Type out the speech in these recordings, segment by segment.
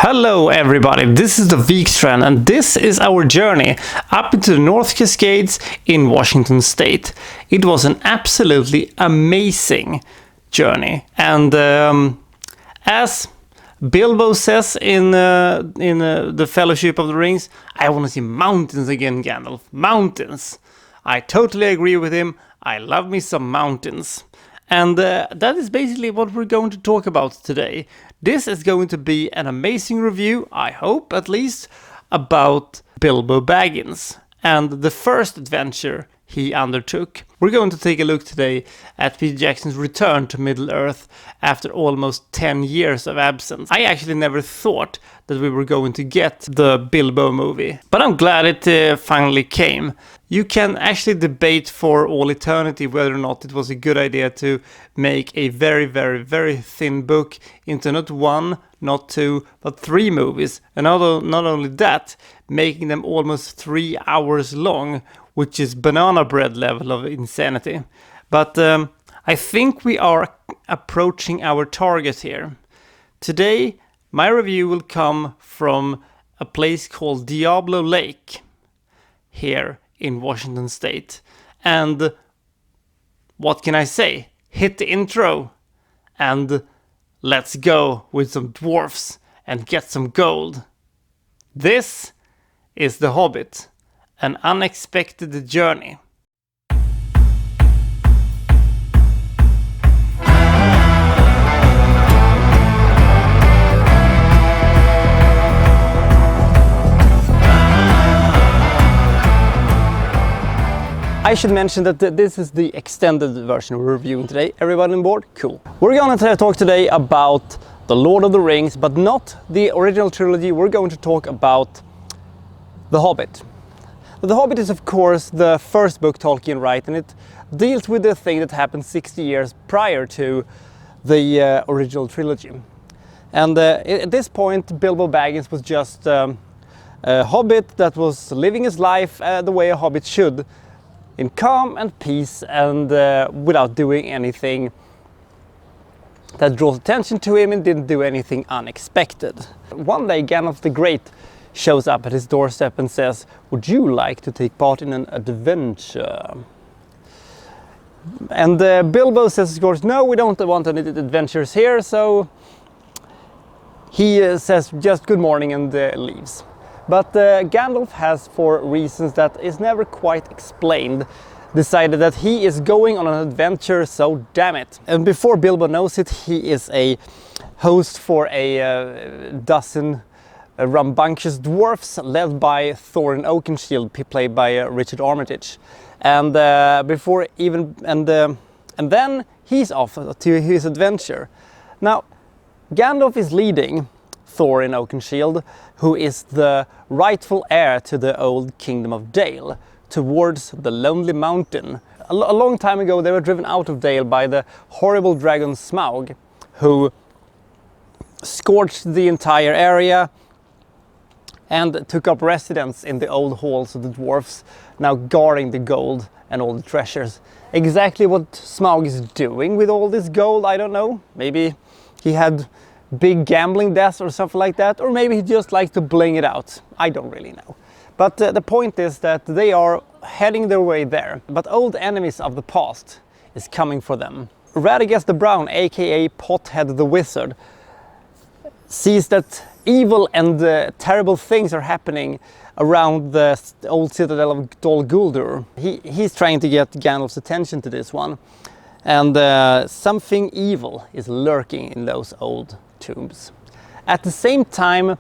Hello everybody, this is the Vikstrand and this is our journey up into the North Cascades in Washington State. It was an absolutely amazing journey, and as Bilbo says in the Fellowship of the Rings, I want to see mountains again, Gandalf. Mountains! I totally agree with him. I love me some mountains. And that is basically what we're going to talk about today. This is going to be an amazing review, I hope at least, about Bilbo Baggins and the first adventure he undertook. We're going to take a look today at Peter Jackson's return to Middle-earth after almost 10 years of absence. I actually never thought that we were going to get the Bilbo movie, but I'm glad it finally came. You can actually debate for all eternity whether or not it was a good idea to make a very thin book into not one, not two, but three movies. And not only that, making them almost 3 hours long, which is banana bread level of insanity. But I think we are approaching our target here. Today, my review will come from a place called Diablo Lake here in Washington State. And what can I say? Hit the intro and let's go with some dwarfs and get some gold. This is The Hobbit, an unexpected journey. I should mention that this is the extended version we're reviewing today. Everybody on board? Cool. We're going to talk today about The Lord of the Rings, but not the original trilogy. We're going to talk about The Hobbit. The Hobbit is, of course, the first book Tolkien wrote, and it deals with the thing that happened 60 years prior to the original trilogy. And at this point, Bilbo Baggins was just a hobbit that was living his life the way a hobbit should, in calm and peace, and without doing anything that draws attention to him, and didn't do anything unexpected. One day, Gandalf the Great shows up at his doorstep and says, "Would you like to take part in an adventure?" And Bilbo says, of course, no, we don't want any adventures here, so he says just good morning and leaves. But Gandalf has, for reasons that is never quite explained, decided that he is going on an adventure, so damn it. And before Bilbo knows it, he is a host for a dozen rambunctious dwarfs led by Thorin Oakenshield, played by Richard Armitage. And and then he's off to his adventure. Now, Gandalf is leading Thorin Oakenshield, who is the rightful heir to the old kingdom of Dale, towards the Lonely Mountain. A long time ago they were driven out of Dale by the horrible dragon Smaug, who scorched the entire area and took up residence in the old halls of the dwarfs, now guarding the gold and all the treasures. Exactly what Smaug is doing with all this gold, I don't know. Maybe he had big gambling debts or something like that, or maybe he just likes to bling it out. I don't really know. But the point is that they are heading their way there, but old enemies of the past is coming for them. Radagast the Brown, aka Pothead the Wizard, sees that evil and terrible things are happening around the old citadel of Dol Guldur. He's trying to get Gandalf's attention to this one, and something evil is lurking in those old tombs. At the same time,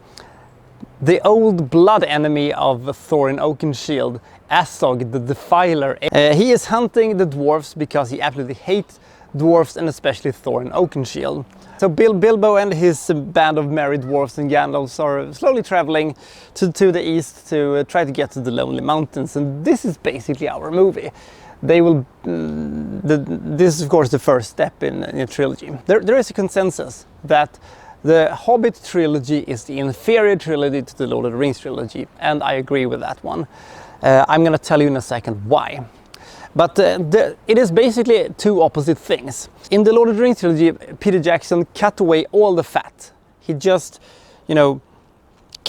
the old blood enemy of Thorin Oakenshield, Azog the Defiler, he is hunting the dwarfs because he absolutely hates dwarfs, and especially Thorin Oakenshield. So Bilbo and his band of merry dwarfs and Gandalfs are slowly traveling to the east to try to get to the Lonely Mountains, and this is basically our movie. They will. This is of course the first step in a trilogy. There is a consensus that the Hobbit trilogy is the inferior trilogy to the Lord of the Rings trilogy, and I agree with that one. I'm going to tell you in a second why. But it is basically two opposite things. In the Lord of the Rings trilogy, Peter Jackson cut away all the fat. He just,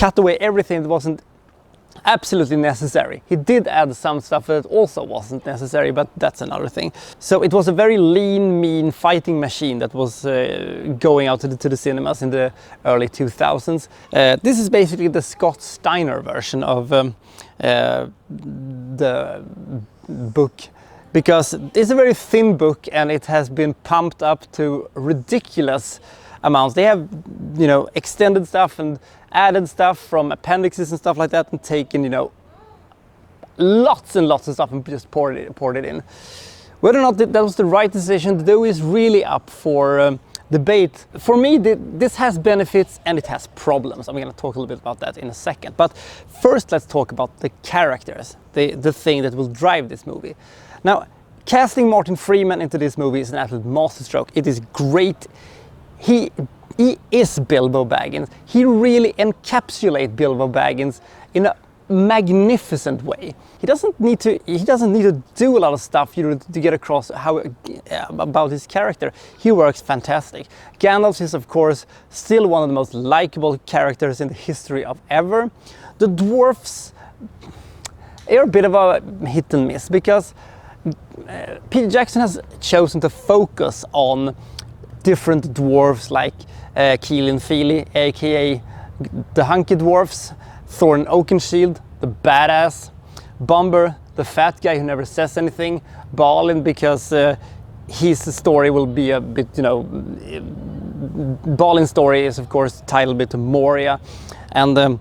cut away everything that wasn't absolutely necessary. He did add some stuff that also wasn't necessary, but that's another thing. So it was a very lean, mean fighting machine that was going out to the cinemas in the early 2000s. This is basically the Scott Steiner version of the book, because it's a very thin book and it has been pumped up to ridiculous amounts. They have, you know, extended stuff and added stuff from appendixes and stuff like that, and taken, you know, lots and lots of stuff and just poured it in. Whether or not that was the right decision to do is really up for debate. For me, this has benefits and it has problems. I'm going to talk a little bit about that in a second. But first, let's talk about the characters, the thing that will drive this movie. Now, casting Martin Freeman into this movie is an absolute masterstroke. It is great. He is Bilbo Baggins. He really encapsulates Bilbo Baggins in a magnificent way. He doesn't need to do a lot of stuff, you know, to get across about his character. He works fantastic. Gandalf is, of course, still one of the most likable characters in the history of ever. The dwarfs are a bit of a hit and miss, because Peter Jackson has chosen to focus on different dwarves like Keelan Feely, aka the hunky dwarfs, Thorin Oakenshield, the badass, Bomber, the fat guy who never says anything, Balin, because his story will be a bit, you know, Balin's story is of course titled a bit to Moria, and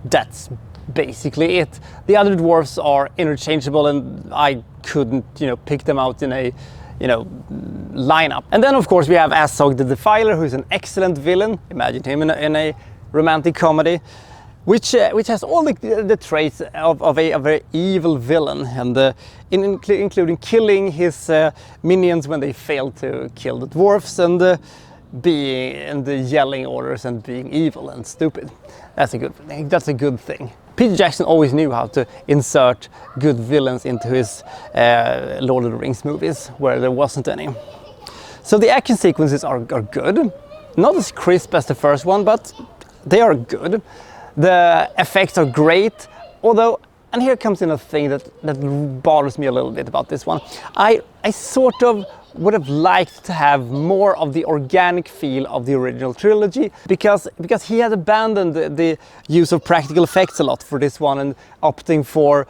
that's basically it. The other dwarfs are interchangeable, and I couldn't, you know, pick them out in a, you know, lineup. And then of course we have Azog the Defiler, who is an excellent villain. Imagine him in a romantic comedy, which has all the traits of a very evil villain, and including killing his minions when they fail to kill the dwarfs, and yelling orders and being evil and stupid. That's a good thing. Peter Jackson always knew how to insert good villains into his Lord of the Rings movies where there wasn't any. So the action sequences are good. Not as crisp as the first one, but they are good. The effects are great, although, and here comes in a thing that bothers me a little bit about this one. I sort of would have liked to have more of the organic feel of the original trilogy, because he had abandoned the use of practical effects a lot for this one, and opting for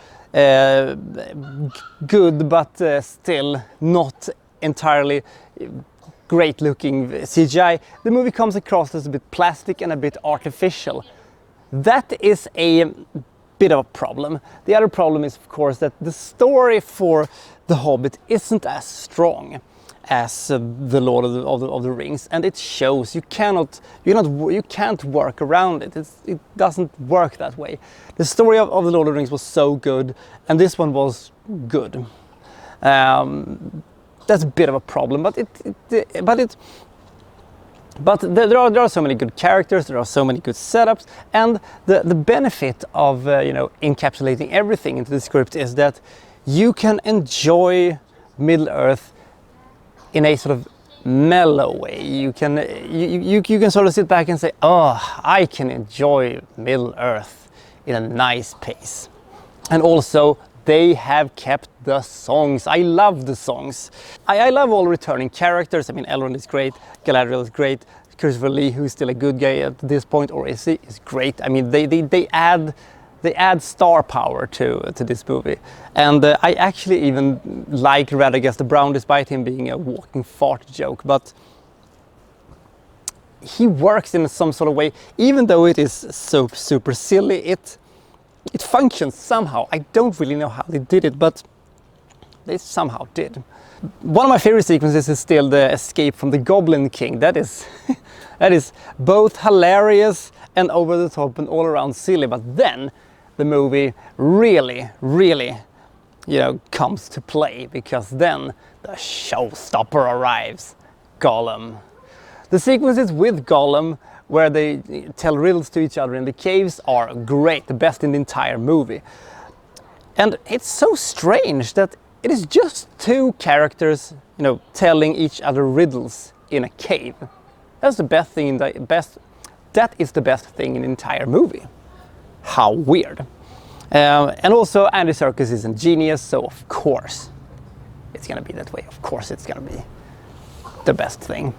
good but still not entirely great looking CGI. The movie comes across as a bit plastic and a bit artificial. That is a bit of a problem. The other problem is, of course, that the story for The Hobbit isn't as strong as the Lord of the Rings, and it shows. You can't work around it. It doesn't work that way. The story of the Lord of the Rings was so good, and this one was good. That's a bit of a problem, but there are so many good characters, there are so many good setups, and the benefit of encapsulating everything into the script is that you can enjoy Middle-earth in a sort of mellow way. You can sort of sit back and say, oh, I can enjoy Middle-earth in a nice pace. And also, they have kept the songs. I love the songs. I love all returning characters. I mean, Elrond is great, Galadriel is great, Christopher Lee, who is still a good guy at this point, or is he, is great. I mean, they add star power to this movie. And I actually even like Radagast the Brown, despite him being a walking fart joke. But he works in some sort of way, even though it is so super silly. It functions somehow. I don't really know how they did it, but they somehow did. One of my favorite sequences is still the escape from the Goblin King. That is both hilarious and over the top and all around silly. But then the movie really, comes to play, because then the showstopper arrives, Gollum. The sequences with Gollum, where they tell riddles to each other in the caves, are great, the best in the entire movie. And it's so strange that it is just two characters, telling each other riddles in a cave. That's the best thing that is the best thing in the entire movie. How weird. And also Andy Serkis is a genius, so of course it's gonna be that way. Of course it's gonna be the best thing.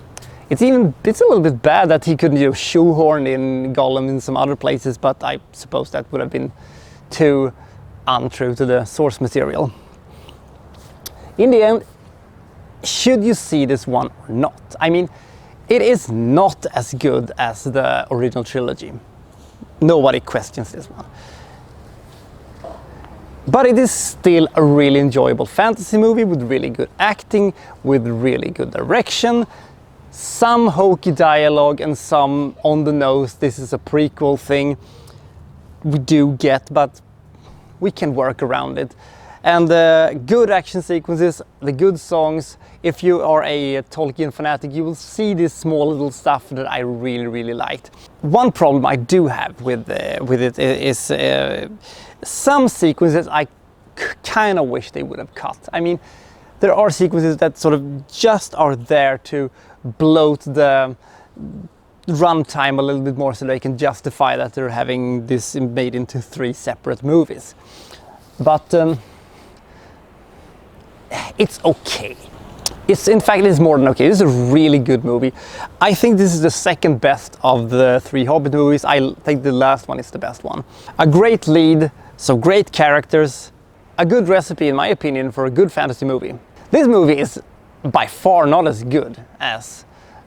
It's a little bit bad that he couldn't shoehorn in Gollum in some other places, but I suppose that would have been too untrue to the source material. In the end, should you see this one or not? I mean, it is not as good as the original trilogy. Nobody questions this one. But it is still a really enjoyable fantasy movie with really good acting, with really good direction, some hokey dialogue and some on the nose, this is a prequel thing we do get, but we can work around it. And the good action sequences, the good songs. If you are a Tolkien fanatic, you will see this small little stuff that I really liked. One problem I do have with it is some sequences I kind of wish they would have cut. I mean, there are sequences that sort of just are there to bloat the runtime a little bit more so they can justify that they're having this made into 3 separate movies. But it's okay. In fact, it's more than okay. This is a really good movie. I think this is the second best of the 3 Hobbit movies. I think the last one is the best one. A great lead, some great characters, a good recipe in my opinion for a good fantasy movie. This movie is by far not as good as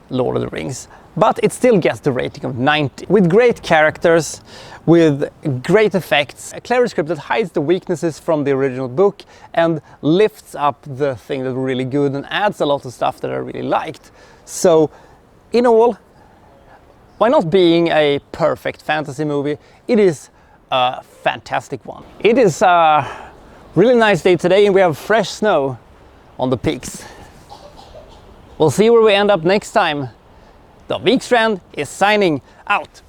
Lord of the Rings, but it still gets the rating of 90. With great characters, with great effects, a clever script that hides the weaknesses from the original book and lifts up the thing that's really good and adds a lot of stuff that I really liked. So, in all, by not being a perfect fantasy movie, it is a fantastic one. It is a really nice day today and we have fresh snow on the peaks. We'll see where we end up next time. The Wikstrand is signing out.